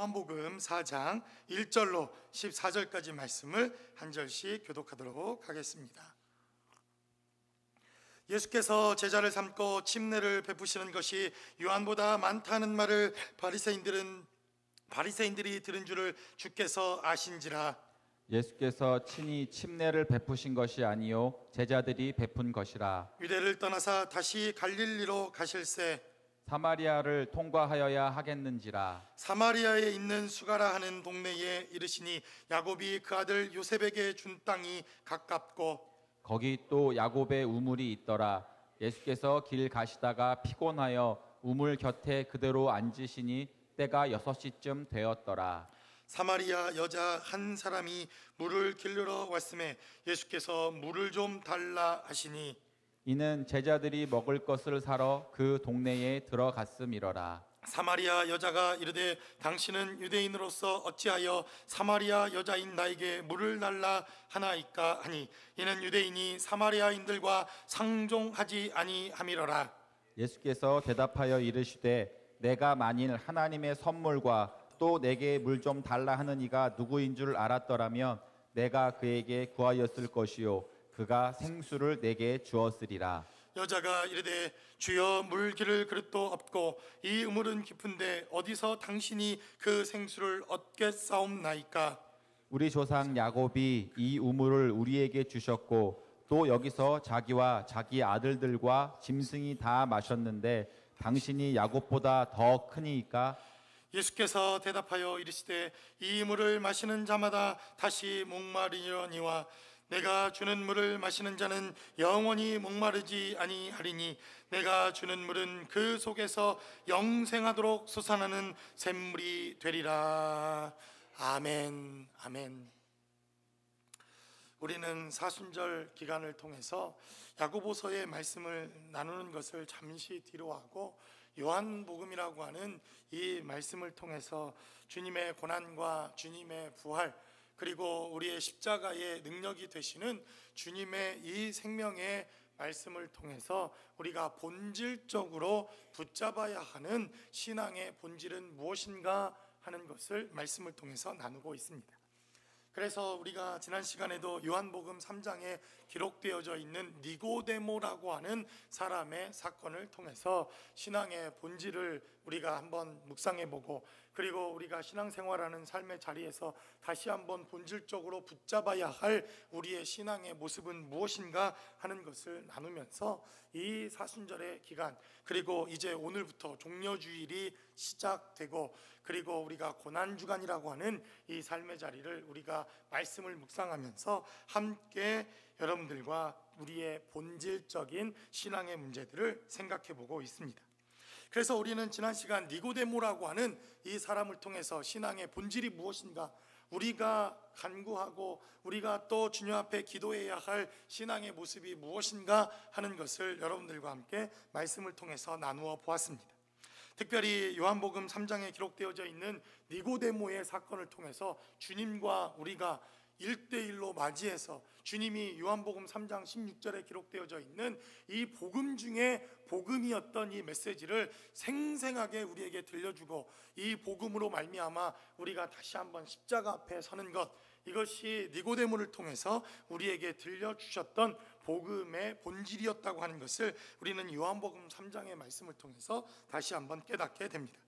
요한복음 4장 1절로 14절까지 말씀을 한 절씩 교독하도록 하겠습니다. 예수께서 제자를 삼고 침례를 베푸시는 것이 요한보다 많다는 말을 바리새인들이 들은 줄을 주께서 아신지라. 예수께서 친히 침례를 베푸신 것이 아니요 제자들이 베푼 것이라. 유대를 떠나사 다시 갈릴리로 가실새 사마리아를 통과하여야 하겠는지라. 사마리아에 있는 수가라 하는 동네에 이르시니 야곱이 그 아들 요셉에게 준 땅이 가깝고 거기 또 야곱의 우물이 있더라. 예수께서 길 가시다가 피곤하여 우물 곁에 그대로 앉으시니 때가 6시쯤 되었더라. 사마리아 여자 한 사람이 물을 길르러 왔음에 예수께서 물을 좀 달라 하시니 이는 제자들이 먹을 것을 사러 그 동네에 들어갔음이러라. 사마리아 여자가 이르되 당신은 유대인으로서 어찌하여 사마리아 여자인 나에게 물을 달라 하나이까 하니 이는 유대인이 사마리아인들과 상종하지 아니함이러라. 예수께서 대답하여 이르시되 내가 만일 하나님의 선물과 또 내게 물 좀 달라 하는 이가 누구인 줄 알았더라면 내가 그에게 구하였을 것이요 그가 생수를 내게 주었으리라. 여자가 이르되 주여 물 기를 그릇도 없고 이 우물은 깊은데 어디서 당신이 그 생수를 얻겠사옵나이까. 우리 조상 야곱이 이 우물을 우리에게 주셨고 또 여기서 자기와 자기 아들들과 짐승이 다 마셨는데 당신이 야곱보다 더 크니이까. 예수께서 대답하여 이르시되 이 물을 마시는 자마다 다시 목마르려니와 내가 주는 물을 마시는 자는 영원히 목마르지 아니하리니 내가 주는 물은 그 속에서 영생하도록 솟아나는 샘물이 되리라. 아멘. 아멘. 우리는 사순절 기간을 통해서 야고보서의 말씀을 나누는 것을 잠시 뒤로 하고 요한복음이라고 하는 이 말씀을 통해서 주님의 고난과 주님의 부활 그리고 우리의 십자가의 능력이 되시는 주님의 이 생명의 말씀을 통해서 우리가 본질적으로 붙잡아야 하는 신앙의 본질은 무엇인가 하는 것을 말씀을 통해서 나누고 있습니다. 그래서 우리가 지난 시간에도 요한복음 3장에 기록되어져 있는 니고데모라고 하는 사람의 사건을 통해서 신앙의 본질을 우리가 한번 묵상해보고 그리고 우리가 신앙생활하는 삶의 자리에서 다시 한번 본질적으로 붙잡아야 할 우리의 신앙의 모습은 무엇인가 하는 것을 나누면서 이 사순절의 기간 그리고 이제 오늘부터 종려주일이 시작되고 그리고 우리가 고난주간이라고 하는 이 삶의 자리를 우리가 말씀을 묵상하면서 함께 여러분들과 우리의 본질적인 신앙의 문제들을 생각해보고 있습니다. 그래서 우리는 지난 시간 니고데모라고 하는 이 사람을 통해서 신앙의 본질이 무엇인가 우리가 간구하고 우리가 또 주님 앞에 기도해야 할 신앙의 모습이 무엇인가 하는 것을 여러분들과 함께 말씀을 통해서 나누어 보았습니다. 특별히 요한복음 3장에 기록되어져 있는 니고데모의 사건을 통해서 주님과 우리가 1대1로 맞이해서 주님이 요한복음 3장 16절에 기록되어져 있는 이 복음 중에 복음이었던 이 메시지를 생생하게 우리에게 들려주고 이 복음으로 말미암아 우리가 다시 한번 십자가 앞에 서는 것 이것이 니고데모를 통해서 우리에게 들려주셨던 복음의 본질이었다고 하는 것을 우리는 요한복음 3장의 말씀을 통해서 다시 한번 깨닫게 됩니다.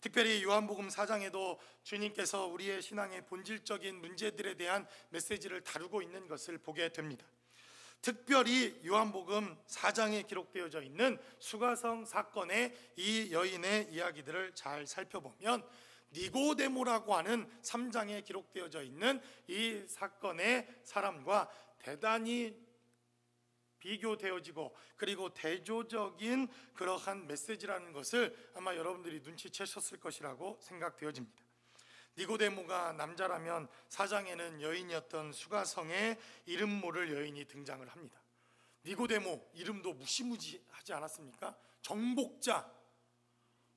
특별히 요한복음 4장에도 주님께서 우리의 신앙의 본질적인 문제들에 대한 메시지를 다루고 있는 것을 보게 됩니다. 특별히 요한복음 4장에 기록되어져 있는 수가성 사건의 이 여인의 이야기들을 잘 살펴보면 니고데모라고 하는 3장에 기록되어져 있는 이 사건의 사람과 대단히 비교되어지고 그리고 대조적인 그러한 메시지라는 것을 아마 여러분들이 눈치채셨을 것이라고 생각되어집니다. 니고데모가 남자라면 4장에는 여인이었던 수가성의 이름 모를 여인이 등장을 합니다. 니고데모 이름도 무시무시하지 않았습니까? 정복자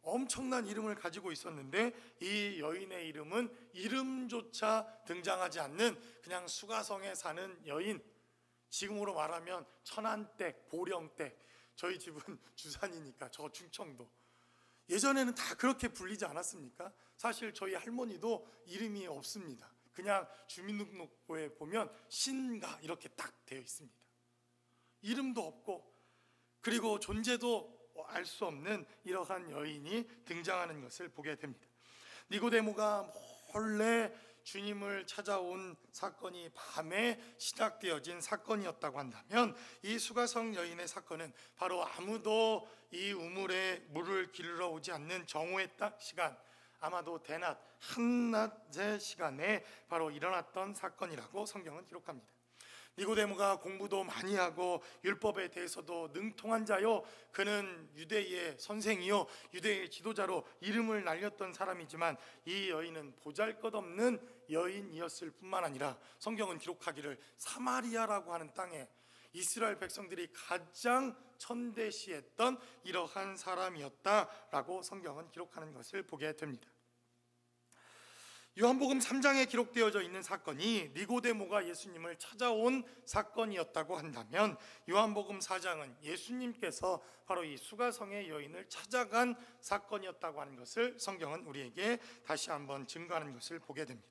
엄청난 이름을 가지고 있었는데 이 여인의 이름은 이름조차 등장하지 않는 그냥 수가성에 사는 여인 지금으로 말하면 천안댁, 보령댁 저희 집은 주산이니까 저 충청도 예전에는 다 그렇게 불리지 않았습니까? 사실 저희 할머니도 이름이 없습니다. 그냥 주민등록부에 보면 신가 이렇게 딱 되어 있습니다. 이름도 없고, 그리고 존재도 알 수 없는 이러한 여인이 등장하는 것을 보게 됩니다. 니고데모가 몰래 주님을 찾아온 사건이 밤에 시작되어진 사건이었다고 한다면, 이 수가성 여인의 사건은 바로 아무도 이 우물에 물을 기르러 오지 않는 정오의 딱 시간, 아마도 대낮 한낮의 시간에 바로 일어났던 사건이라고 성경은 기록합니다. 니고데모가 공부도 많이 하고 율법에 대해서도 능통한 자요, 그는 유대의 선생이요 유대의 지도자로 이름을 날렸던 사람이지만, 이 여인은 보잘것없는 여인이었을 뿐만 아니라 성경은 기록하기를 사마리아라고 하는 땅에 이스라엘 백성들이 가장 천대시했던 이러한 사람이었다라고 성경은 기록하는 것을 보게 됩니다. 요한복음 3장에 기록되어져 있는 사건이 니고데모가 예수님을 찾아온 사건이었다고 한다면, 요한복음 4장은 예수님께서 바로 이 수가성의 여인을 찾아간 사건이었다고 하는 것을 성경은 우리에게 다시 한번 증거하는 것을 보게 됩니다.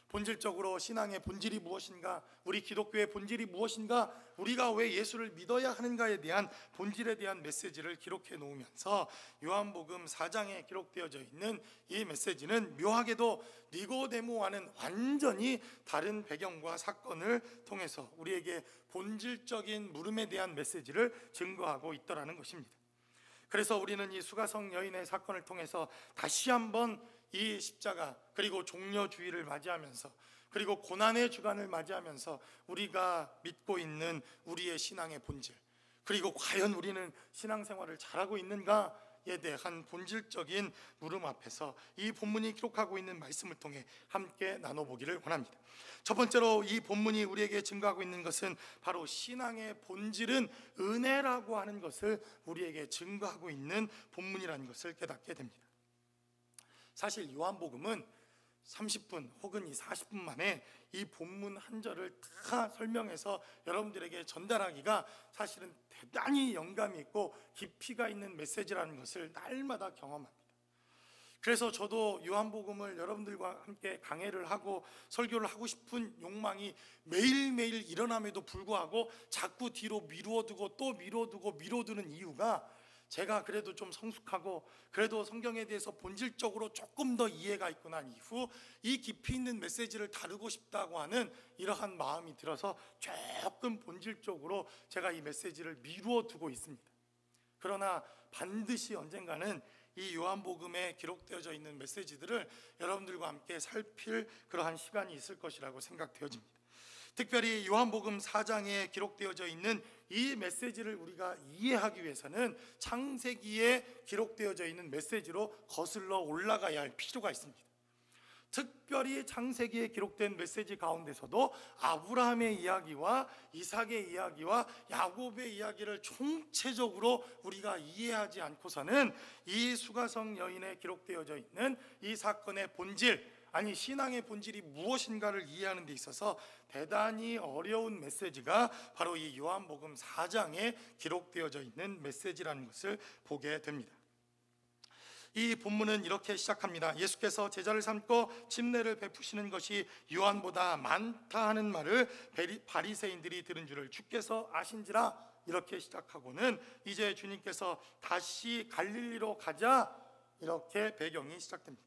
본질적으로 신앙의 본질이 무엇인가, 우리 기독교의 본질이 무엇인가, 우리가 왜 예수를 믿어야 하는가에 대한 본질에 대한 메시지를 기록해 놓으면서 요한복음 4장에 기록되어져 있는 이 메시지는 묘하게도 니고데모와는 완전히 다른 배경과 사건을 통해서 우리에게 본질적인 물음에 대한 메시지를 증거하고 있더라는 것입니다. 그래서 우리는 이 수가성 여인의 사건을 통해서 다시 한번 이 십자가, 그리고 종려주의를 맞이하면서, 그리고 고난의 주간을 맞이하면서 우리가 믿고 있는 우리의 신앙의 본질, 그리고 과연 우리는 신앙생활을 잘하고 있는가에 대한 본질적인 물음 앞에서 이 본문이 기록하고 있는 말씀을 통해 함께 나눠보기를 원합니다. 첫 번째로 이 본문이 우리에게 증거하고 있는 것은 바로 신앙의 본질은 은혜라고 하는 것을 우리에게 증거하고 있는 본문이라는 것을 깨닫게 됩니다. 사실 요한복음은 30분 혹은 이 40분 만에 이 본문 한 절을 다 설명해서 여러분들에게 전달하기가 사실은 대단히 영감이 있고 깊이가 있는 메시지라는 것을 날마다 경험합니다. 그래서 저도 요한복음을 여러분들과 함께 강해를 하고 설교를 하고 싶은 욕망이 매일매일 일어남에도 불구하고 자꾸 뒤로 미루어두고 또 미뤄두는 이유가, 제가 그래도 좀 성숙하고 그래도 성경에 대해서 본질적으로 조금 더 이해가 있고 난 이후 이 깊이 있는 메시지를 다루고 싶다고 하는 이러한 마음이 들어서 조금 본질적으로 제가 이 메시지를 미루어 두고 있습니다. 그러나 반드시 언젠가는 이 요한복음에 기록되어져 있는 메시지들을 여러분들과 함께 살필 그러한 시간이 있을 것이라고 생각되어집니다. 특별히 요한복음 4장에 기록되어져 있는 이 메시지를 우리가 이해하기 위해서는 창세기에 기록되어져 있는 메시지로 거슬러 올라가야 할 필요가 있습니다. 특별히 창세기에 기록된 메시지 가운데서도 아브라함의 이야기와 이삭의 이야기와 야곱의 이야기를 총체적으로 우리가 이해하지 않고서는 이 수가성 여인에 기록되어져 있는 이 사건의 본질, 아니 신앙의 본질이 무엇인가를 이해하는 데 있어서 대단히 어려운 메시지가 바로 이 요한복음 4장에 기록되어져 있는 메시지라는 것을 보게 됩니다. 이 본문은 이렇게 시작합니다. 예수께서 제자를 삼고 침례를 베푸시는 것이 요한보다 많다 하는 말을 바리새인들이 들은 줄을 주께서 아신지라, 이렇게 시작하고는 이제 주님께서 다시 갈릴리로 가자, 이렇게 배경이 시작됩니다.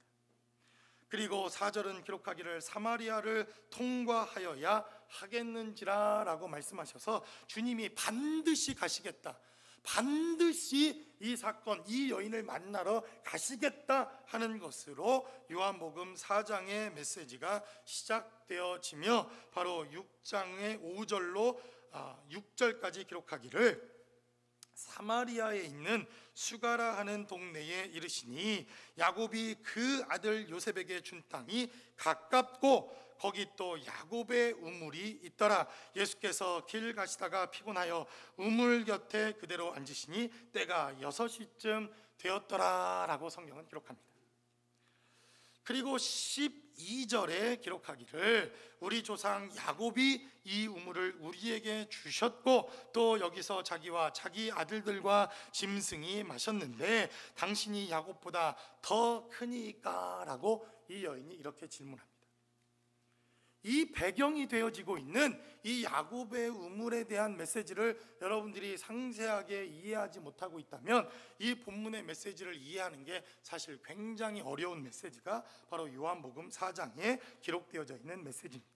그리고 4절은 기록하기를 사마리아를 통과하여야 하겠는지라 라고 말씀하셔서 주님이 반드시 가시겠다, 반드시 이 사건, 이 여인을 만나러 가시겠다 하는 것으로 요한복음 4장의 메시지가 시작되어지며 바로 6장의 5절로 6절까지 기록하기를 사마리아에 있는 수가라 하는 동네에 이르시니 야곱이 그 아들 요셉에게 준 땅이 가깝고 거기 또 야곱의 우물이 있더라. 예수께서 길 가시다가 피곤하여 우물 곁에 그대로 앉으시니 때가 6시쯤 되었더라 라고 성경은 기록합니다. 그리고 12절에 기록하기를 우리 조상 야곱이 이 우물을 우리에게 주셨고 또 여기서 자기와 자기 아들들과 짐승이 마셨는데 당신이 야곱보다 더 크니까? 라고 이 여인이 이렇게 질문합니다. 이 배경이 되어지고 있는 이 야곱의 우물에 대한 메시지를 여러분들이 상세하게 이해하지 못하고 있다면 이 본문의 메시지를 이해하는 게 사실 굉장히 어려운 메시지가 바로 요한복음 4장에 기록되어져 있는 메시지입니다.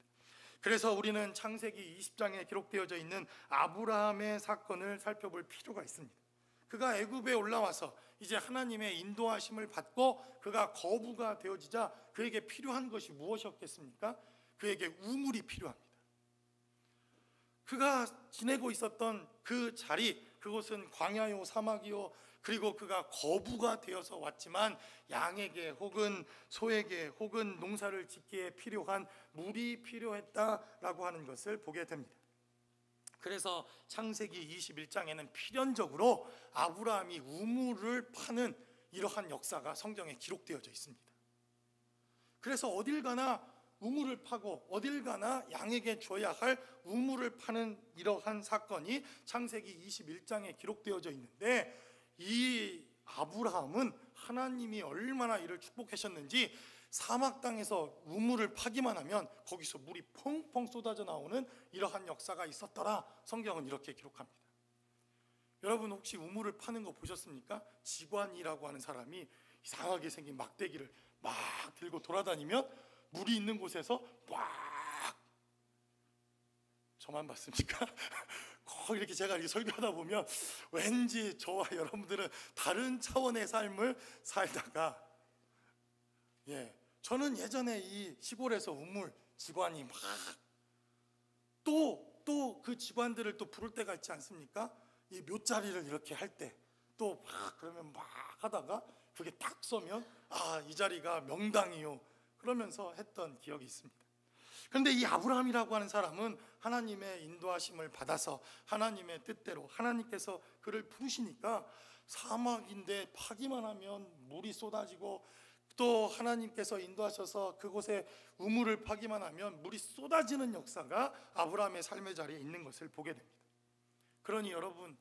그래서 우리는 창세기 20장에 기록되어져 있는 아브라함의 사건을 살펴볼 필요가 있습니다. 그가 애굽에 올라와서 이제 하나님의 인도하심을 받고 그가 거부가 되어지자 그에게 필요한 것이 무엇이었겠습니까? 그에게 우물이 필요합니다. 그가 지내고 있었던 그 자리, 그곳은 광야요 사막이요, 그리고 그가 거부가 되어서 왔지만 양에게 혹은 소에게 혹은 농사를 짓기에 필요한 물이 필요했다라고 하는 것을 보게 됩니다. 그래서 창세기 21장에는 필연적으로 아브라함이 우물을 파는 이러한 역사가 성경에 기록되어져 있습니다. 그래서 어딜 가나 우물을 파고 어딜 가나 양에게 줘야 할 우물을 파는 이러한 사건이 창세기 21장에 기록되어져 있는데 이 아브라함은 하나님이 얼마나 이를 축복하셨는지 사막 땅에서 우물을 파기만 하면 거기서 물이 펑펑 쏟아져 나오는 이러한 역사가 있었더라. 성경은 이렇게 기록합니다. 여러분 혹시 우물을 파는 거 보셨습니까? 지관이라고 하는 사람이 이상하게 생긴 막대기를 막 들고 돌아다니면 물이 있는 곳에서 막, 저만 봤습니까? 꼭 이렇게 제가 이렇게 설교하다 보면 왠지 저와 여러분들은 다른 차원의 삶을 살다가, 저는 예전에 이 시골에서 우물 직관이 막 또 그 직관들을 또 부를 때가 있지 않습니까? 이 묘자리를 이렇게 할 때 또 막 그러면 막 하다가 그게 딱 서면 이 자리가 명당이요 그러면서 했던 기억이 있습니다. 그런데 이 아브라함이라고 하는 사람은 하나님의 인도하심을 받아서 하나님의 뜻대로 하나님께서 그를 부르시니까 사막인데 파기만 하면 물이 쏟아지고 또 하나님께서 인도하셔서 그곳에 우물을 파기만 하면 물이 쏟아지는 역사가 아브라함의 삶의 자리에 있는 것을 보게 됩니다. 그러니 여러분,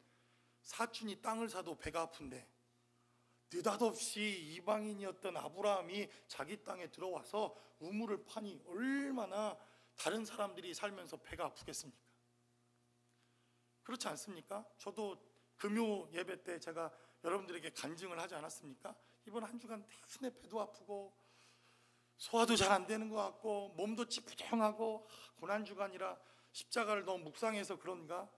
사촌이 땅을 사도 배가 아픈데 느닷없이 이방인이었던 아브라함이 자기 땅에 들어와서 우물을 파니 얼마나 다른 사람들이 살면서 배가 아프겠습니까? 그렇지 않습니까? 저도 금요 예배 때 제가 여러분들에게 간증을 하지 않았습니까? 이번 한 주간 내내 배도 아프고 소화도 잘 안 되는 것 같고 몸도 찌뿌둥하고 고난주간이라 십자가를 너무 묵상해서 그런가?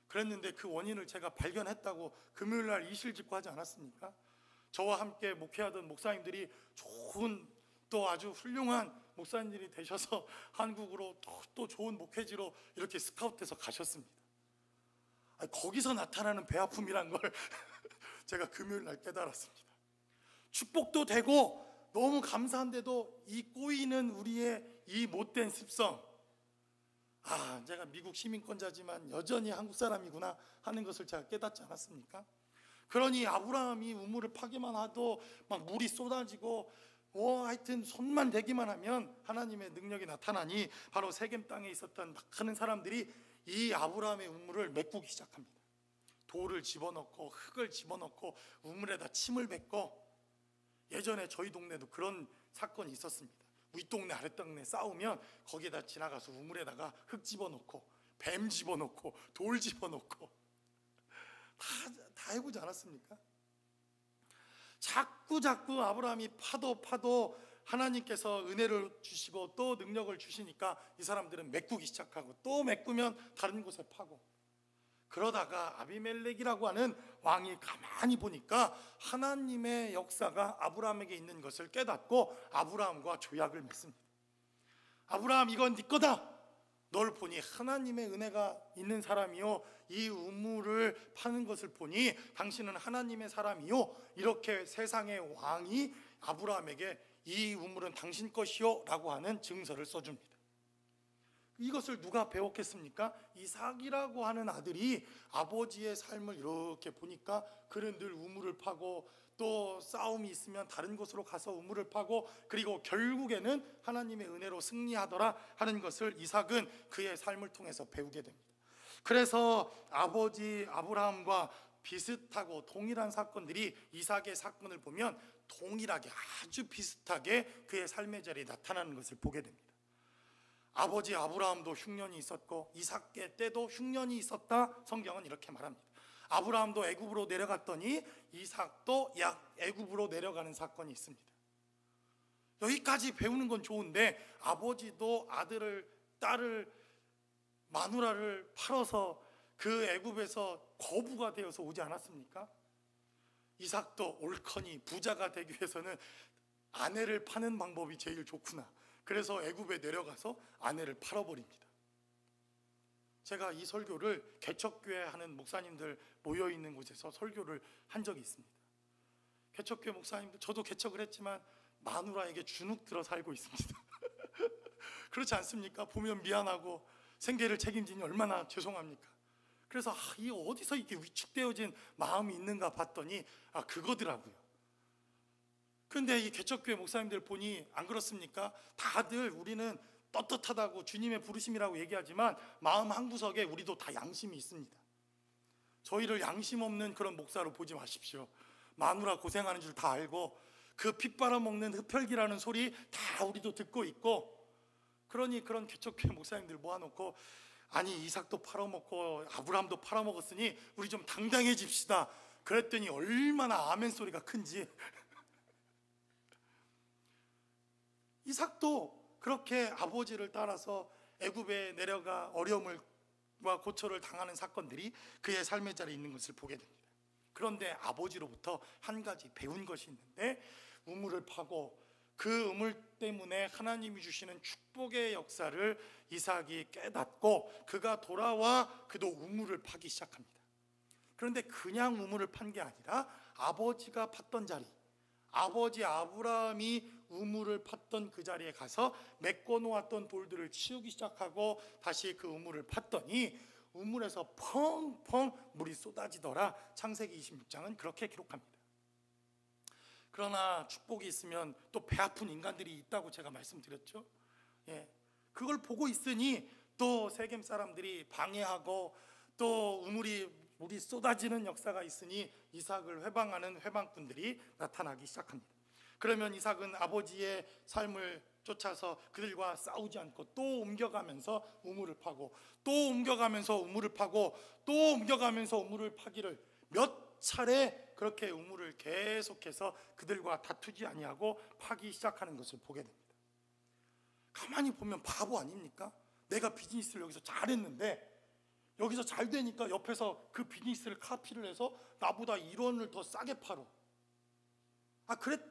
그랬는데 그 원인을 제가 발견했다고 금요일날 이실 집고 하지 않았습니까? 저와 함께 목회하던 목사님들이 좋은 또 아주 훌륭한 목사님들이 되셔서 한국으로 또 좋은 목회지로 이렇게 스카우트해서 가셨습니다. 거기서 나타나는 배 아픔이란 걸 제가 금요일 날 깨달았습니다. 축복도 되고 너무 감사한데도 이 꼬이는 우리의 이 못된 습성, 제가 미국 시민권자지만 여전히 한국 사람이구나 하는 것을 제가 깨닫지 않았습니까? 그러니 아브라함이 우물을 파기만 하도 막 물이 쏟아지고 하여튼 손만 대기만 하면 하나님의 능력이 나타나니 바로 세겜 땅에 있었던 많은 사람들이 이 아브라함의 우물을 메꾸기 시작합니다. 돌을 집어넣고 흙을 집어넣고 우물에다 침을 뱉고, 예전에 저희 동네도 그런 사건이 있었습니다. 윗동네 아랫동네 싸우면 거기에다 지나가서 우물에다가 흙 집어넣고 뱀 집어넣고 돌 집어넣고 다 해보지 않았습니까? 자꾸 아브라함이 파도 하나님께서 은혜를 주시고 또 능력을 주시니까 이 사람들은 메꾸기 시작하고 또 메꾸면 다른 곳에 파고, 그러다가 아비멜렉이라고 하는 왕이 가만히 보니까 하나님의 역사가 아브라함에게 있는 것을 깨닫고 아브라함과 조약을 맺습니다. 아브라함, 이건 네 거다. 널 보니 하나님의 은혜가 있는 사람이요, 이 우물을 파는 것을 보니 당신은 하나님의 사람이요, 이렇게 세상의 왕이 아브라함에게 이 우물은 당신 것이요 라고 하는 증서를 써줍니다. 이것을 누가 배웠겠습니까? 이삭이라고 하는 아들이 아버지의 삶을 이렇게 보니까 그는 늘 우물을 파고 또 싸움이 있으면 다른 곳으로 가서 우물을 파고 그리고 결국에는 하나님의 은혜로 승리하더라 하는 것을 이삭은 그의 삶을 통해서 배우게 됩니다. 그래서 아버지 아브라함과 비슷하고 동일한 사건들이 이삭의 사건을 보면 동일하게 아주 비슷하게 그의 삶의 자리에 나타나는 것을 보게 됩니다. 아버지 아브라함도 흉년이 있었고 이삭의 때도 흉년이 있었다. 성경은 이렇게 말합니다. 아브라함도 애굽으로 내려갔더니 이삭도 애굽으로 내려가는 사건이 있습니다. 여기까지 배우는 건 좋은데 아버지도 아들을 딸을 마누라를 팔아서 그 애굽에서 거부가 되어서 오지 않았습니까? 이삭도 옳거니 부자가 되기 위해서는 아내를 파는 방법이 제일 좋구나. 그래서 애굽에 내려가서 아내를 팔아버립니다. 제가 이 설교를 개척교회 하는 목사님들 모여있는 곳에서 설교를 한 적이 있습니다. 개척교회 목사님들, 저도 개척을 했지만 마누라에게 주눅 들어 살고 있습니다. 그렇지 않습니까? 보면 미안하고 생계를 책임지니 얼마나 죄송합니까? 그래서 이 어디서 이렇게 위축되어진 마음이 있는가 봤더니 그거더라고요. 근데 이 개척교회 목사님들 보니 안 그렇습니까? 다들 우리는 떳떳하다고 주님의 부르심이라고 얘기하지만 마음 한구석에 우리도 다 양심이 있습니다. 저희를 양심 없는 그런 목사로 보지 마십시오. 마누라 고생하는 줄 다 알고 그 피 빨아먹는 흡혈귀라는 소리 다 우리도 듣고 있고, 그러니 그런 개척교회 목사님들 모아놓고 아니 이삭도 팔아먹고 아브라함도 팔아먹었으니 우리 좀 당당해집시다. 그랬더니 얼마나 아멘 소리가 큰지. 이삭도 그렇게 아버지를 따라서 애굽에 내려가 어려움과 고초를 당하는 사건들이 그의 삶의 자리에 있는 것을 보게 됩니다. 그런데 아버지로부터 한 가지 배운 것이 있는데, 우물을 파고 그 우물 때문에 하나님이 주시는 축복의 역사를 이삭이 깨닫고 그가 돌아와 그도 우물을 파기 시작합니다. 그런데 그냥 우물을 판 게 아니라 아버지가 팠던 자리, 아버지 아브라함이 우물을 팠던 그 자리에 가서 메꿔 놓았던 돌들을 치우기 시작하고 다시 그 우물을 팠더니 우물에서 펑펑 물이 쏟아지더라. 창세기 26장은 그렇게 기록합니다. 그러나 축복이 있으면 또 배 아픈 인간들이 있다고 제가 말씀드렸죠. 그걸 보고 있으니 또 세겜 사람들이 방해하고 또 물이 쏟아지는 역사가 있으니 이삭을 회방하는 회방꾼들이 나타나기 시작합니다. 그러면 이삭은 아버지의 삶을 쫓아서 그들과 싸우지 않고 또 옮겨가면서 우물을 파고 또 옮겨가면서 우물을 파고 또 옮겨가면서 우물을 파기를 몇 차례 그렇게 우물을 계속해서 그들과 다투지 아니하고 파기 시작하는 것을 보게 됩니다. 가만히 보면 바보 아닙니까? 내가 비즈니스를 여기서 잘했는데 여기서 잘 되니까 옆에서 그 비즈니스를 카피를 해서 나보다 1원을 더 싸게 팔어.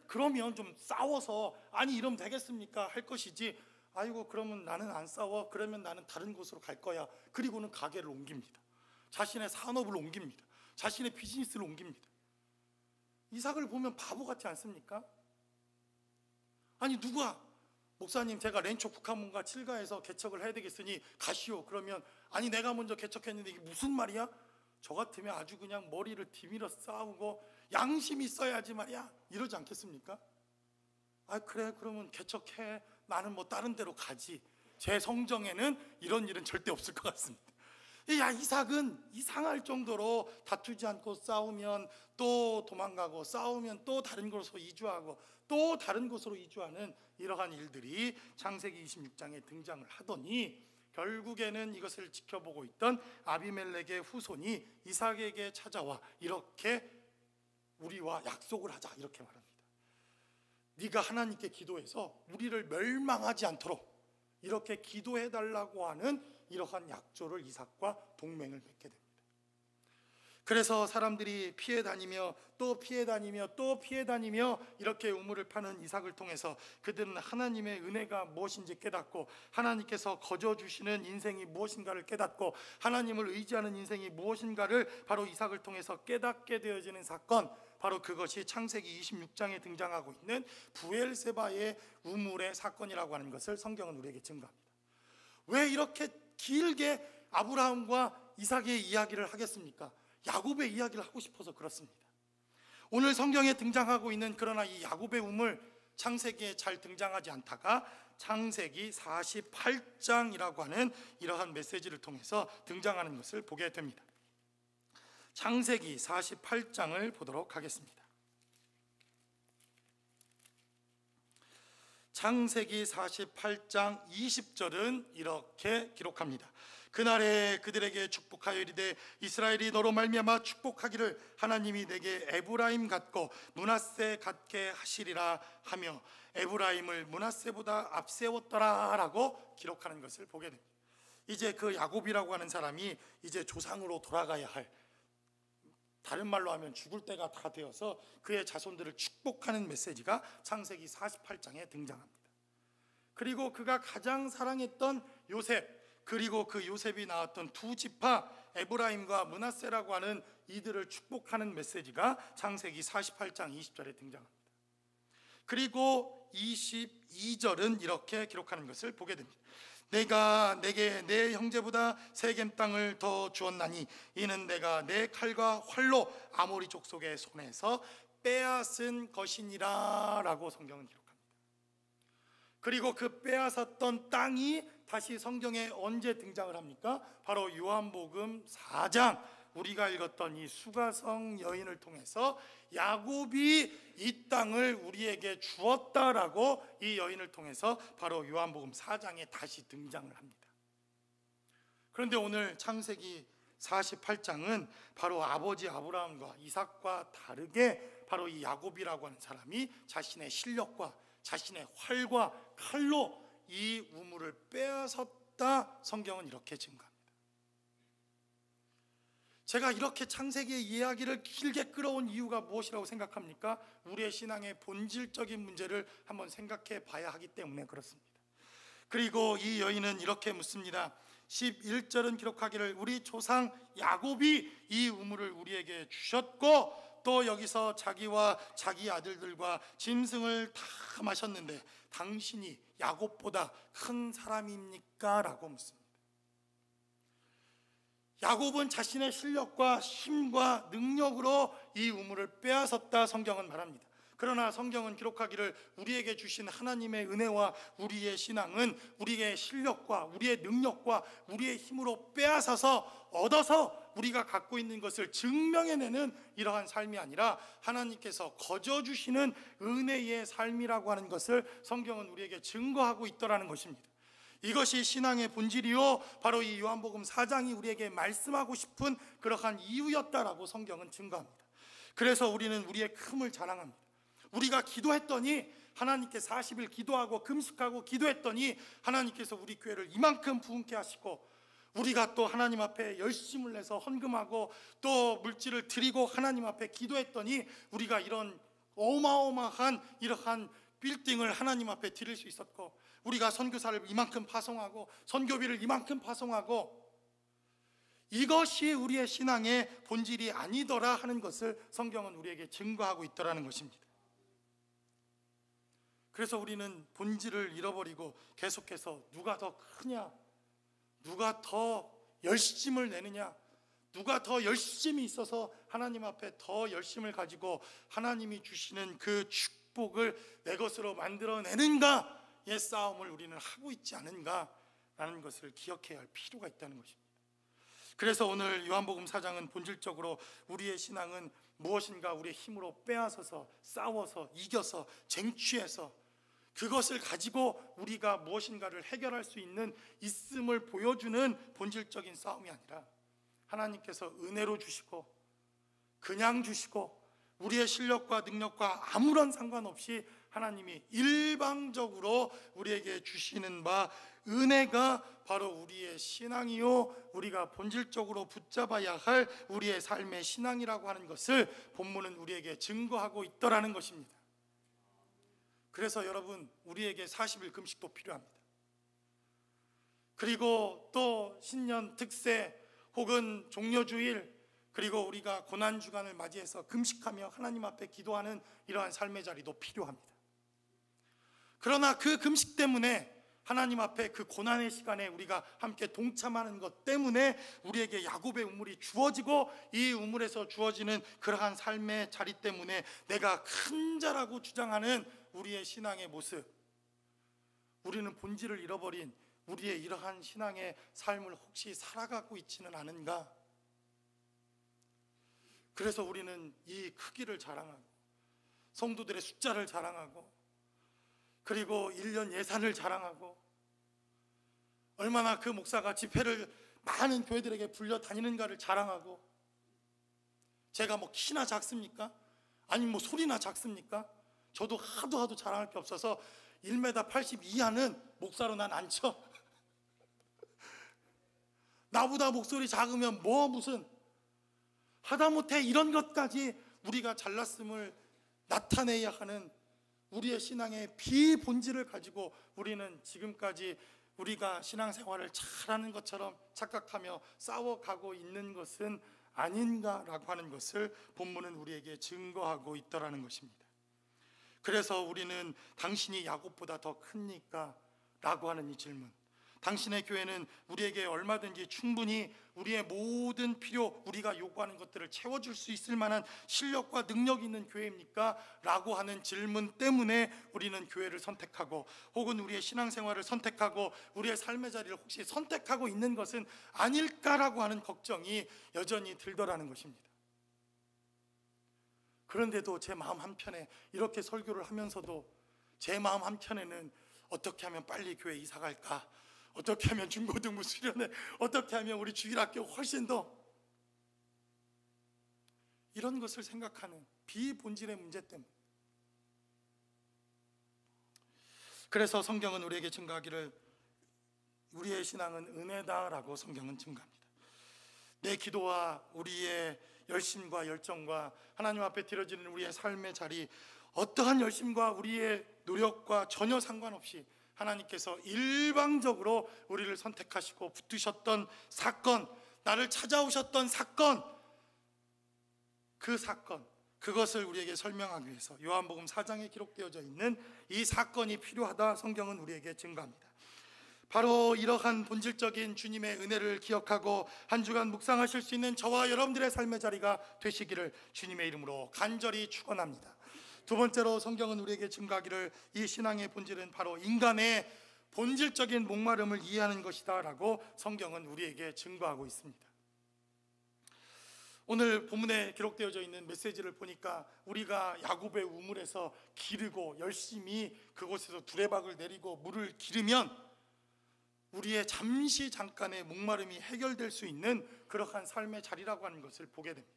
그러면 좀 싸워서 아니 이러면 되겠습니까? 할 것이지. 아이고 그러면 나는 안 싸워. 그러면 나는 다른 곳으로 갈 거야. 그리고는 가게를 옮깁니다. 자신의 산업을 옮깁니다. 자신의 비즈니스를 옮깁니다. 이삭을 보면 바보 같지 않습니까? 아니 누가 목사님 제가 렌초 북한문과 7가에서 개척을 해야 되겠으니 가시오. 그러면 아니 내가 먼저 개척했는데 이게 무슨 말이야? 저 같으면 아주 그냥 머리를 디밀어 싸우고 양심이 있어야지 말이야 이러지 않겠습니까? 그래 그러면 개척해. 나는 뭐 다른 데로 가지. 제 성정에는 이런 일은 절대 없을 것 같습니다. 이삭은 이상할 정도로 다투지 않고 싸우면 또 도망가고 싸우면 또 다른 곳으로 이주하고 또 다른 곳으로 이주하는 이러한 일들이 창세기 26장에 등장을 하더니 결국에는 이것을 지켜보고 있던 아비멜렉의 후손이 이삭에게 찾아와 이렇게 우리와 약속을 하자 이렇게 말합니다. 네가 하나님께 기도해서 우리를 멸망하지 않도록 이렇게 기도해달라고 하는 이러한 약조를 이삭과 동맹을 맺게 됩니다. 그래서 사람들이 피해 다니며 또 피해 다니며 또 피해 다니며 이렇게 우물을 파는 이삭을 통해서 그들은 하나님의 은혜가 무엇인지 깨닫고 하나님께서 거저주시는 인생이 무엇인가를 깨닫고 하나님을 의지하는 인생이 무엇인가를 바로 이삭을 통해서 깨닫게 되어지는 사건, 바로 그것이 창세기 26장에 등장하고 있는 부엘세바의 우물의 사건이라고 하는 것을 성경은 우리에게 증거합니다. 왜 이렇게 길게 아브라함과 이삭의 이야기를 하겠습니까? 야곱의 이야기를 하고 싶어서 그렇습니다. 오늘 성경에 등장하고 있는 그러나 이 야곱의 우물 창세기에 잘 등장하지 않다가 창세기 48장이라고 하는 이러한 메시지를 통해서 등장하는 것을 보게 됩니다. 창세기 48장을 보도록 하겠습니다. 창세기 48장 20절은 이렇게 기록합니다. 그날에 그들에게 축복하여 이르되 이스라엘이 너로 말미암아 축복하기를 하나님이 내게 에브라임 같고 므낫세 같게 하시리라 하며 에브라임을 므낫세보다 앞세웠더라 라고 기록하는 것을 보게 됩니다. 이제 그 야곱이라고 하는 사람이 이제 조상으로 돌아가야 할, 다른 말로 하면 죽을 때가 다 되어서 그의 자손들을 축복하는 메시지가 창세기 48장에 등장합니다. 그리고 그가 가장 사랑했던 요셉, 그리고 그 요셉이 낳았던 두 지파 에브라임과 므낫세라고 하는 이들을 축복하는 메시지가 창세기 48장 20절에 등장합니다. 그리고 22절은 이렇게 기록하는 것을 보게 됩니다. 내가 내게 내 형제보다 세겜 땅을 더 주었나니 이는 내가 내 칼과 활로 아모리 족속의 손에서 빼앗은 것이니라 라고 성경은 기록합니다. 그리고 그 빼앗았던 땅이 다시 성경에 언제 등장을 합니까? 바로 요한복음 4장, 우리가 읽었던 이 수가성 여인을 통해서 야곱이 이 땅을 우리에게 주었다라고 이 여인을 통해서 바로 요한복음 4장에 다시 등장을 합니다. 그런데 오늘 창세기 48장은 바로 아버지 아브라함과 이삭과 다르게 바로 이 야곱이라고 하는 사람이 자신의 실력과 자신의 활과 칼로 이 우물을 빼앗았다, 성경은 이렇게 증거합니다. 제가 이렇게 창세기의 이야기를 길게 끌어온 이유가 무엇이라고 생각합니까? 우리의 신앙의 본질적인 문제를 한번 생각해 봐야 하기 때문에 그렇습니다. 그리고 이 여인은 이렇게 묻습니다. 11절은 기록하기를 우리 조상 야곱이 이 우물을 우리에게 주셨고 또 여기서 자기와 자기 아들들과 짐승을 다 마셨는데 당신이 야곱보다 큰 사람입니까? 라고 묻습니다. 야곱은 자신의 실력과 힘과 능력으로 이 우물을 빼앗았다, 성경은 말합니다. 그러나 성경은 기록하기를 우리에게 주신 하나님의 은혜와 우리의 신앙은 우리의 실력과 우리의 능력과 우리의 힘으로 빼앗아서 얻어서 우리가 갖고 있는 것을 증명해내는 이러한 삶이 아니라 하나님께서 거저 주시는 은혜의 삶이라고 하는 것을 성경은 우리에게 증거하고 있더라는 것입니다. 이것이 신앙의 본질이요, 바로 이 요한복음 4장이 우리에게 말씀하고 싶은 그러한 이유였다라고 성경은 증거합니다. 그래서 우리는 우리의 큼을 자랑합니다. 우리가 기도했더니 하나님께 40일 기도하고 금식하고 기도했더니 하나님께서 우리 교회를 이만큼 부흥케 하시고, 우리가 또 하나님 앞에 열심을 내서 헌금하고 또 물질을 드리고 하나님 앞에 기도했더니 우리가 이런 어마어마한 이러한 빌딩을 하나님 앞에 드릴 수 있었고, 우리가 선교사를 이만큼 파송하고 선교비를 이만큼 파송하고, 이것이 우리의 신앙의 본질이 아니더라 하는 것을 성경은 우리에게 증거하고 있더라는 것입니다. 그래서 우리는 본질을 잃어버리고 계속해서 누가 더 크냐, 누가 더 열심을 내느냐, 누가 더 열심히 있어서 하나님 앞에 더 열심을 가지고 하나님이 주시는 그 축복을 내 것으로 만들어내는가의 싸움을 우리는 하고 있지 않은가라는 것을 기억해야 할 필요가 있다는 것입니다. 그래서 오늘 요한복음 4장은 본질적으로 우리의 신앙은 무엇인가 우리의 힘으로 빼앗아서 싸워서 이겨서 쟁취해서 그것을 가지고 우리가 무엇인가를 해결할 수 있음을 보여주는 본질적인 싸움이 아니라 하나님께서 은혜로 주시고 그냥 주시고 우리의 실력과 능력과 아무런 상관없이 하나님이 일방적으로 우리에게 주시는 바 은혜가 바로 우리의 신앙이요, 우리가 본질적으로 붙잡아야 할 우리의 삶의 신앙이라고 하는 것을 본문은 우리에게 증거하고 있더라는 것입니다. 그래서 여러분, 우리에게 40일 금식도 필요합니다. 그리고 또 신년 특세 혹은 종려주일, 그리고 우리가 고난주간을 맞이해서 금식하며 하나님 앞에 기도하는 이러한 삶의 자리도 필요합니다. 그러나 그 금식 때문에 하나님 앞에 그 고난의 시간에 우리가 함께 동참하는 것 때문에 우리에게 야곱의 우물이 주어지고, 이 우물에서 주어지는 그러한 삶의 자리 때문에 내가 큰 자라고 주장하는 우리의 신앙의 모습, 우리는 본질을 잃어버린 우리의 이러한 신앙의 삶을 혹시 살아가고 있지는 않은가? 그래서 우리는 이 크기를 자랑하고 성도들의 숫자를 자랑하고, 그리고 1년 예산을 자랑하고, 얼마나 그 목사가 집회를 많은 교회들에게 불려 다니는가를 자랑하고, 제가 뭐 키나 작습니까? 아니면 뭐 소리나 작습니까? 저도 하도 자랑할 게 없어서 1m 80 이하는 목사로 난 안 쳐. 나보다 목소리 작으면 뭐 무슨, 하다못해 이런 것까지 우리가 잘났음을 나타내야 하는 우리의 신앙의 비본질을 가지고 우리는 지금까지 우리가 신앙생활을 잘하는 것처럼 착각하며 싸워가고 있는 것은 아닌가라고 하는 것을 본문은 우리에게 증거하고 있다라는 것입니다. 그래서 우리는 당신이 야곱보다 더 큽니까? 라고 하는 이 질문, 당신의 교회는 우리에게 얼마든지 충분히 우리의 모든 필요, 우리가 요구하는 것들을 채워줄 수 있을 만한 실력과 능력이 있는 교회입니까? 라고 하는 질문 때문에 우리는 교회를 선택하고, 혹은 우리의 신앙생활을 선택하고 우리의 삶의 자리를 혹시 선택하고 있는 것은 아닐까라고 하는 걱정이 여전히 들더라는 것입니다. 그런데도 제 마음 한편에, 이렇게 설교를 하면서도 제 마음 한편에는 어떻게 하면 빨리 교회 이사 갈까? 어떻게 하면 중고등부 수련회, 어떻게 하면 우리 주일학교 훨씬 더, 이런 것을 생각하는 비본질의 문제 때문에. 그래서 성경은 우리에게 증거하기를 우리의 신앙은 은혜다라고 성경은 증거합니다. 내 기도와 우리의 열심과 열정과 하나님 앞에 드려지는 우리의 삶의 자리, 어떠한 열심과 우리의 노력과 전혀 상관없이 하나님께서 일방적으로 우리를 선택하시고 붙드셨던 사건, 나를 찾아오셨던 사건, 그 사건, 그것을 우리에게 설명하기 위해서 요한복음 4장에 기록되어져 있는 이 사건이 필요하다 성경은 우리에게 증거합니다. 바로 이러한 본질적인 주님의 은혜를 기억하고 한 주간 묵상하실 수 있는 저와 여러분들의 삶의 자리가 되시기를 주님의 이름으로 간절히 축원합니다. 두 번째로 성경은 우리에게 증거하기를 이 신앙의 본질은 바로 인간의 본질적인 목마름을 이해하는 것이다 라고 성경은 우리에게 증거하고 있습니다. 오늘 본문에 기록되어져 있는 메시지를 보니까 우리가 야곱의 우물에서 기르고 열심히 그곳에서 두레박을 내리고 물을 기르면 우리의 잠깐의 목마름이 해결될 수 있는 그러한 삶의 자리라고 하는 것을 보게 됩니다.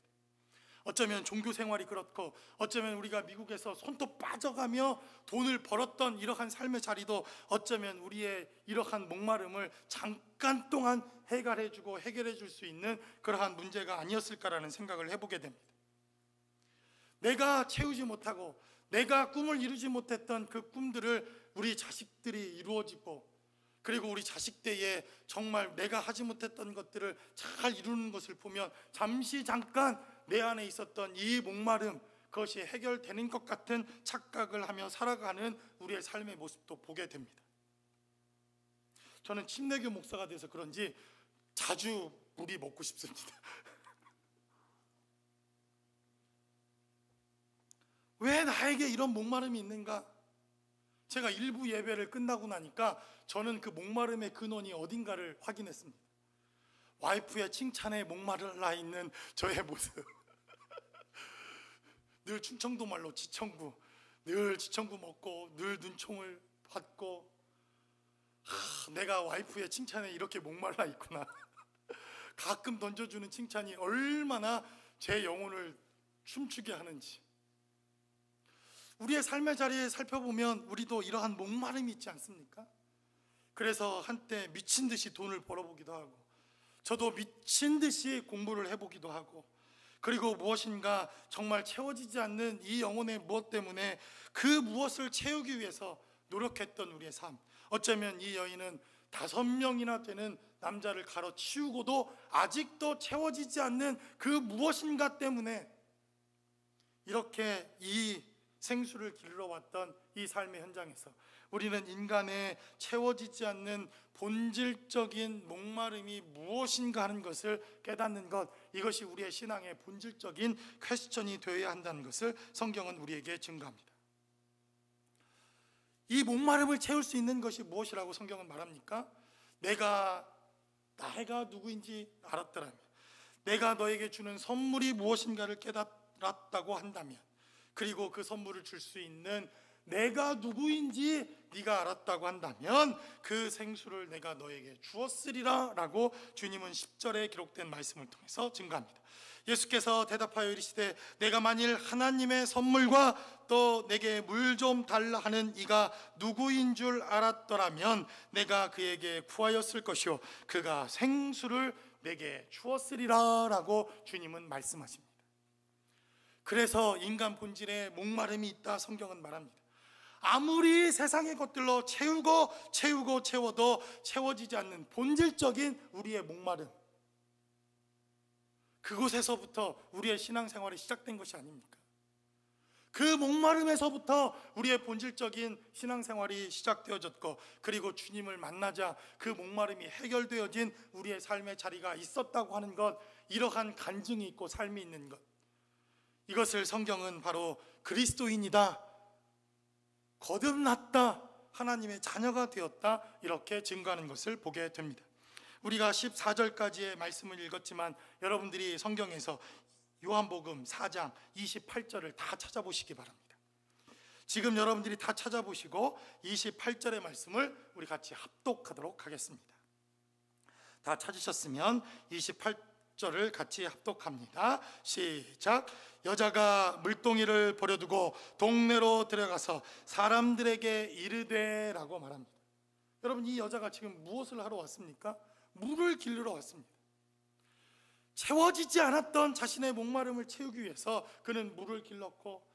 어쩌면 종교 생활이 그렇고, 어쩌면 우리가 미국에서 손톱 빠져가며 돈을 벌었던 이러한 삶의 자리도 어쩌면 우리의 이러한 목마름을 잠깐 동안 해결해 줄 수 있는 그러한 문제가 아니었을까라는 생각을 해보게 됩니다. 내가 채우지 못하고 내가 꿈을 이루지 못했던 그 꿈들을 우리 자식들이 이루어지고, 그리고 우리 자식 때에 정말 내가 하지 못했던 것들을 잘 이루는 것을 보면 잠깐 내 안에 있었던 이 목마름, 그것이 해결되는 것 같은 착각을 하며 살아가는 우리의 삶의 모습도 보게 됩니다. 저는 침례교 목사가 돼서 그런지 자주 물이 먹고 싶습니다. 왜 나에게 이런 목마름이 있는가? 제가 일부 예배를 끝나고 나니까 저는 그 목마름의 근원이 어딘가를 확인했습니다. 와이프의 칭찬에 목마르라 있는 저의 모습. 늘 충청도 말로 지청구, 늘 지청구 먹고 늘 눈총을 받고, 내가 와이프의 칭찬에 이렇게 목말라 있구나. 가끔 던져주는 칭찬이 얼마나 제 영혼을 춤추게 하는지. 우리의 삶의 자리에 살펴보면 우리도 이러한 목마름이 있지 않습니까? 그래서 한때 미친 듯이 돈을 벌어보기도 하고, 저도 미친 듯이 공부를 해보기도 하고, 그리고 무엇인가 정말 채워지지 않는 이 영혼의 무엇 때문에 그 무엇을 채우기 위해서 노력했던 우리의 삶. 어쩌면 이 여인은 5명이나 되는 남자를 가로치우고도 아직도 채워지지 않는 그 무엇인가 때문에 이렇게 이 생수를 길러 왔던 이 삶의 현장에서 우리는 인간의 채워지지 않는 본질적인 목마름이 무엇인가 하는 것을 깨닫는 것, 이것이 우리의 신앙의 본질적인 퀘스천이 되어야 한다는 것을 성경은 우리에게 증거합니다. 이 목마름을 채울 수 있는 것이 무엇이라고 성경은 말합니까? 내가 누구인지 알았더라면, 내가 너에게 주는 선물이 무엇인가를 깨달았다고 한다면, 그리고 그 선물을 줄 수 있는 내가 누구인지 네가 알았다고 한다면 그 생수를 내가 너에게 주었으리라 라고 주님은 10절에 기록된 말씀을 통해서 증거합니다. 예수께서 대답하여 이르시되 내가 만일 하나님의 선물과 또 내게 물 좀 달라 하는 이가 누구인 줄 알았더라면 내가 그에게 구하였을 것이요 그가 생수를 내게 주었으리라 라고 주님은 말씀하십니다. 그래서 인간 본질에 목마름이 있다 성경은 말합니다. 아무리 세상의 것들로 채워도 채워지지 않는 본질적인 우리의 목마름, 그곳에서부터 우리의 신앙생활이 시작된 것이 아닙니까? 그 목마름에서부터 우리의 본질적인 신앙생활이 시작되어졌고, 그리고 주님을 만나자 그 목마름이 해결되어진 우리의 삶의 자리가 있었다고 하는 것, 이러한 간증이 있고 삶이 있는 것, 이것을 성경은 바로 그리스도인이다, 거듭났다, 하나님의 자녀가 되었다, 이렇게 증거하는 것을 보게 됩니다. 우리가 14절까지의 말씀을 읽었지만 여러분들이 성경에서 요한복음 4장 28절을 다 찾아보시기 바랍니다. 지금 여러분들이 다 찾아보시고 28절의 말씀을 우리 같이 합독하도록 하겠습니다. 다 찾으셨으면 28절을 같이 합독합니다. 시작. 여자가 물동이를 버려두고 동네로 들어가서 사람들에게 이르되 라고 말합니다. 여러분, 이 여자가 지금 무엇을 하러 왔습니까? 물을 길르러 왔습니다. 채워지지 않았던 자신의 목마름을 채우기 위해서 그는 물을 길렀고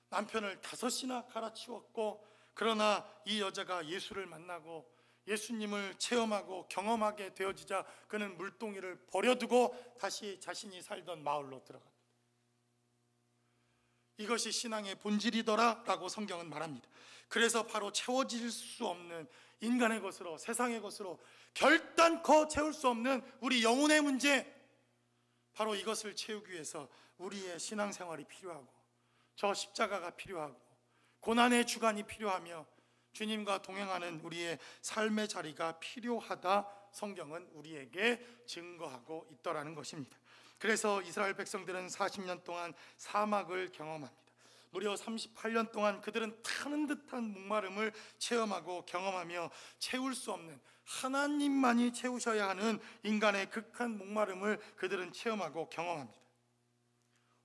남편을 5이나 갈아치웠고, 그러나 이 여자가 예수를 만나고 예수님을 체험하고 경험하게 되어지자 그는 물동이를 버려두고 다시 자신이 살던 마을로 들어갑니다. 이것이 신앙의 본질이더라 라고 성경은 말합니다. 그래서 바로 채워질 수 없는 인간의 것으로, 세상의 것으로 결단코 채울 수 없는 우리 영혼의 문제, 바로 이것을 채우기 위해서 우리의 신앙생활이 필요하고 저 십자가가 필요하고 고난의 주간이 필요하며 주님과 동행하는 우리의 삶의 자리가 필요하다, 성경은 우리에게 증거하고 있더라는 것입니다. 그래서 이스라엘 백성들은 40년 동안 사막을 경험합니다. 무려 38년 동안 그들은 타는 듯한 목마름을 체험하고 경험하며 채울 수 없는, 하나님만이 채우셔야 하는 인간의 극한 목마름을 그들은 체험하고 경험합니다.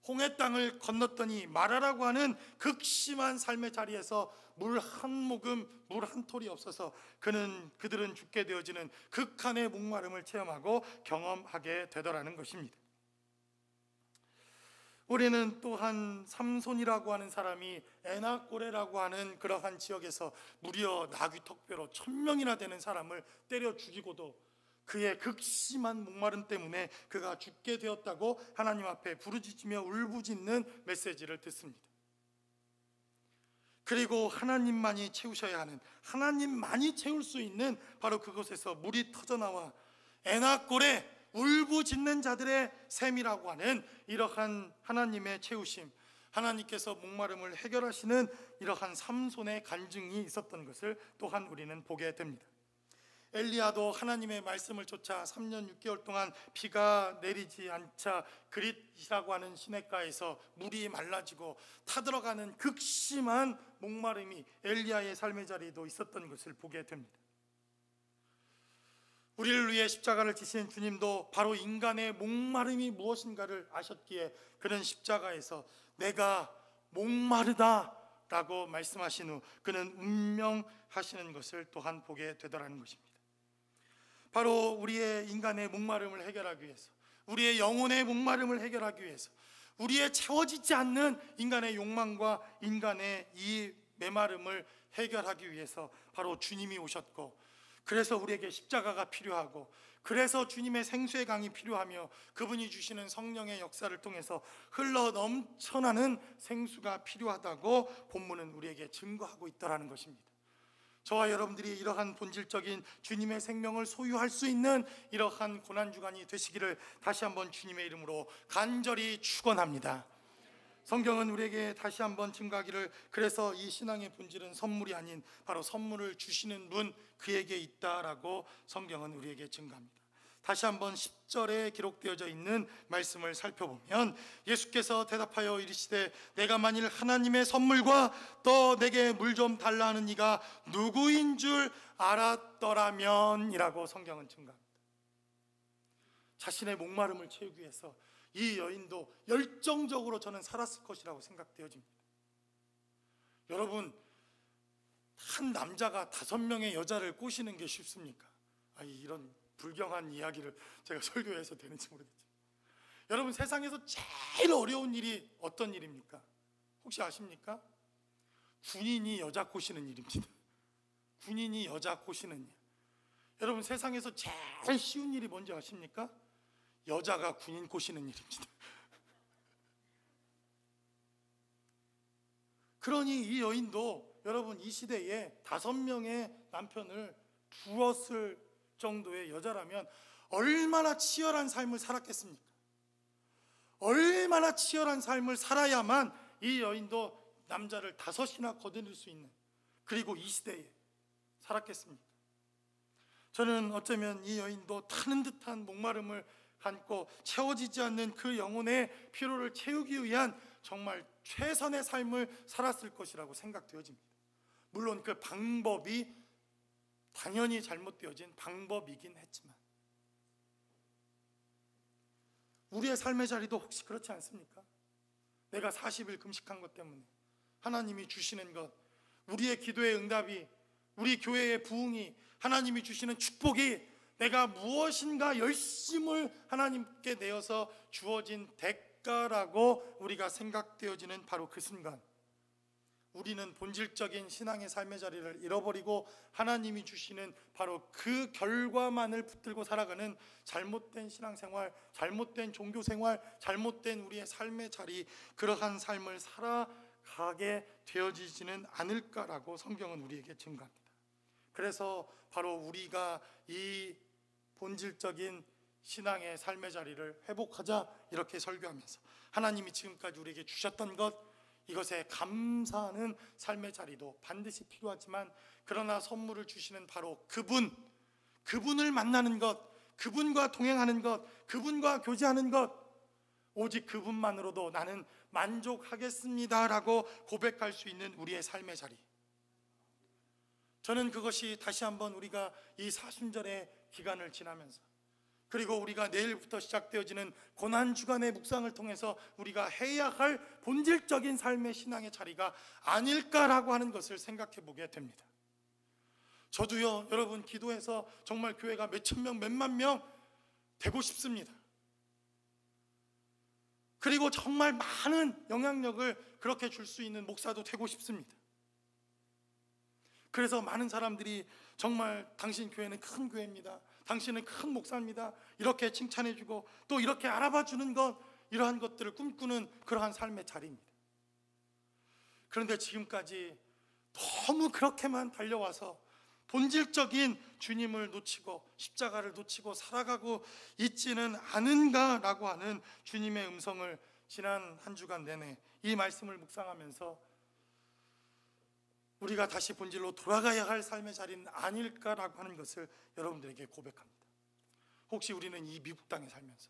홍해 땅을 건넜더니 마라라고 하는 극심한 삶의 자리에서 물 한 모금, 물 한 톨이 없어서 그들은 죽게 되어지는 극한의 목마름을 체험하고 경험하게 되더라는 것입니다. 우리는 또한 삼손이라고 하는 사람이 에나꼬레라고 하는 그러한 지역에서 무려 나귀 턱뼈로 1000명이나 되는 사람을 때려 죽이고도 그의 극심한 목마름 때문에 그가 죽게 되었다고 하나님 앞에 부르짖으며 울부짖는 메시지를 듣습니다. 그리고 하나님만이 채우셔야 하는, 하나님만이 채울 수 있는 바로 그곳에서 물이 터져나와 에나꼬레, 울부짖는 자들의 셈이라고 하는 이러한 하나님의 채우심, 하나님께서 목마름을 해결하시는 이러한 삼손의 간증이 있었던 것을 또한 우리는 보게 됩니다. 엘리야도 하나님의 말씀을 쫓아 3년 6개월 동안 비가 내리지 않자 그릿이라고 하는 시냇가에서 물이 말라지고 타들어가는 극심한 목마름이 엘리야의 삶의 자리에도 있었던 것을 보게 됩니다. 우리를 위해 십자가를 지신 주님도 바로 인간의 목마름이 무엇인가를 아셨기에 그는 십자가에서 내가 목마르다 라고 말씀하신 후 그는 운명하시는 것을 또한 보게 되더라는 것입니다. 바로 우리의 인간의 목마름을 해결하기 위해서, 우리의 영혼의 목마름을 해결하기 위해서, 우리의 채워지지 않는 인간의 욕망과 인간의 이 메마름을 해결하기 위해서 바로 주님이 오셨고, 그래서 우리에게 십자가가 필요하고, 그래서 주님의 생수의 강이 필요하며, 그분이 주시는 성령의 역사를 통해서 흘러 넘쳐나는 생수가 필요하다고 본문은 우리에게 증거하고 있다는 것입니다. 저와 여러분들이 이러한 본질적인 주님의 생명을 소유할 수 있는 이러한 고난주간이 되시기를 다시 한번 주님의 이름으로 간절히 축원합니다. 성경은 우리에게 다시 한번 증거하기를, 그래서 이 신앙의 본질은 선물이 아닌 바로 선물을 주시는 분, 그에게 있다라고 성경은 우리에게 증거합니다. 다시 한번 10절에 기록되어져 있는 말씀을 살펴보면, 예수께서 대답하여 이르시되 내가 만일 하나님의 선물과 또 내게 물 좀 달라 하는 이가 누구인 줄 알았더라면 이라고 성경은 증거합니다. 자신의 목마름을 채우기 위해서 이 여인도 열정적으로 저는 살았을 것이라고 생각되어집니다. 여러분, 한 남자가 5명의 여자를 꼬시는 게 쉽습니까? 이런 불경한 이야기를 제가 설교해서 되는지 모르겠지만, 여러분, 세상에서 제일 어려운 일이 어떤 일입니까? 혹시 아십니까? 군인이 여자 꼬시는 일입니다. 군인이 여자 꼬시는 일. 여러분, 세상에서 제일 쉬운 일이 뭔지 아십니까? 여자가 군인 꼬시는 일입니다. 그러니 이 여인도 여러분, 이 시대에 5명의 남편을 두었을 정도의 여자라면 얼마나 치열한 삶을 살았겠습니까? 얼마나 치열한 삶을 살아야만 이 여인도 남자를 5이나 거느릴 수 있는, 그리고 이 시대에 살았겠습니까? 저는 어쩌면 이 여인도 타는 듯한 목마름을 안고 채워지지 않는 그 영혼의 피로를 채우기 위한 정말 최선의 삶을 살았을 것이라고 생각되어집니다. 물론 그 방법이 당연히 잘못되어진 방법이긴 했지만, 우리의 삶의 자리도 혹시 그렇지 않습니까? 내가 40일 금식한 것 때문에 하나님이 주시는 것, 우리의 기도의 응답이, 우리 교회의 부흥이, 하나님이 주시는 축복이 내가 무엇인가 열심을 하나님께 내어서 주어진 대가라고 우리가 생각되어지는 바로 그 순간, 우리는 본질적인 신앙의 삶의 자리를 잃어버리고 하나님이 주시는 바로 그 결과만을 붙들고 살아가는 잘못된 신앙생활, 잘못된 종교생활, 잘못된 우리의 삶의 자리, 그러한 삶을 살아가게 되어지지는 않을까라고 성경은 우리에게 증거합니다. 그래서 바로 우리가 이 본질적인 신앙의 삶의 자리를 회복하자, 이렇게 설교하면서 하나님이 지금까지 우리에게 주셨던 것, 이것에 감사하는 삶의 자리도 반드시 필요하지만, 그러나 선물을 주시는 바로 그분을 만나는 것, 그분과 동행하는 것, 그분과 교제하는 것, 오직 그분만으로도 나는 만족하겠습니다라고 고백할 수 있는 우리의 삶의 자리, 저는 그것이 다시 한번 우리가 이 사순절의 기간을 지나면서, 그리고 우리가 내일부터 시작되어지는 고난주간의 묵상을 통해서 우리가 해야 할 본질적인 삶의 신앙의 자리가 아닐까라고 하는 것을 생각해 보게 됩니다. 저도요, 여러분, 기도해서 정말 교회가 몇천 명, 몇만 명 되고 싶습니다. 그리고 정말 많은 영향력을 그렇게 줄 수 있는 목사도 되고 싶습니다. 그래서 많은 사람들이 정말 당신 교회는 큰 교회입니다, 당신은 큰 목사입니다, 이렇게 칭찬해주고 또 이렇게 알아봐주는 것, 이러한 것들을 꿈꾸는 그러한 삶의 자리입니다. 그런데 지금까지 너무 그렇게만 달려와서 본질적인 주님을 놓치고 십자가를 놓치고 살아가고 있지는 않은가라고 하는 주님의 음성을 지난 한 주간 내내 이 말씀을 묵상하면서 우리가 다시 본질로 돌아가야 할 삶의 자리는 아닐까라고 하는 것을 여러분들에게 고백합니다. 혹시 우리는 이 미국 땅에 살면서,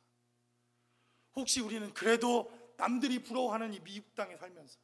혹시 우리는 그래도 남들이 부러워하는 이 미국 땅에 살면서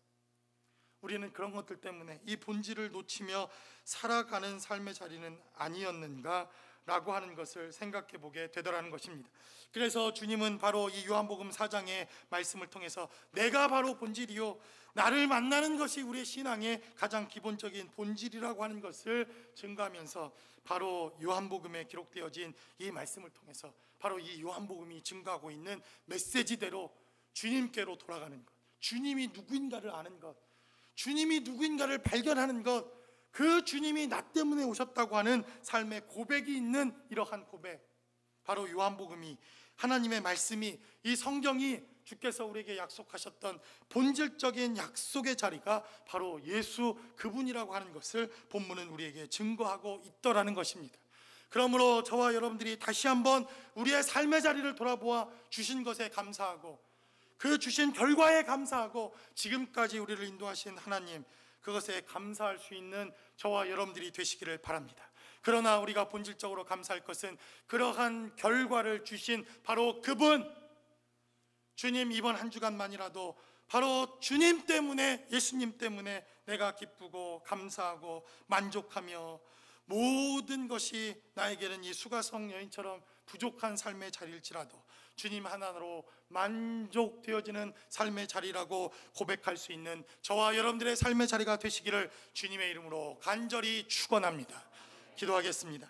우리는 그런 것들 때문에 이 본질을 놓치며 살아가는 삶의 자리는 아니었는가 라고 하는 것을 생각해 보게 되더라는 것입니다. 그래서 주님은 바로 이 요한복음 4장의 말씀을 통해서 내가 바로 본질이요, 나를 만나는 것이 우리의 신앙의 가장 기본적인 본질이라고 하는 것을 증거하면서, 바로 요한복음에 기록되어진 이 말씀을 통해서 바로 이 요한복음이 증거하고 있는 메시지대로 주님께로 돌아가는 것, 주님이 누구인가를 아는 것, 주님이 누구인가를 발견하는 것, 그 주님이 나 때문에 오셨다고 하는 삶의 고백이 있는 이러한 고백, 바로 요한복음이, 하나님의 말씀이, 이 성경이 주께서 우리에게 약속하셨던 본질적인 약속의 자리가 바로 예수 그분이라고 하는 것을 본문은 우리에게 증거하고 있더라는 것입니다. 그러므로 저와 여러분들이 다시 한번 우리의 삶의 자리를 돌아보아 주신 것에 감사하고, 그 주신 결과에 감사하고, 지금까지 우리를 인도하신 하나님, 그것에 감사할 수 있는 저와 여러분들이 되시기를 바랍니다. 그러나 우리가 본질적으로 감사할 것은 그러한 결과를 주신 바로 그분, 주님, 이번 한 주간만이라도 바로 주님 때문에, 예수님 때문에 내가 기쁘고 감사하고 만족하며, 모든 것이 나에게는 이 수가성 여인처럼 부족한 삶의 자리일지라도 주님 하나로 만족되어지는 삶의 자리라고 고백할 수 있는 저와 여러분들의 삶의 자리가 되시기를 주님의 이름으로 간절히 축원합니다. 기도하겠습니다.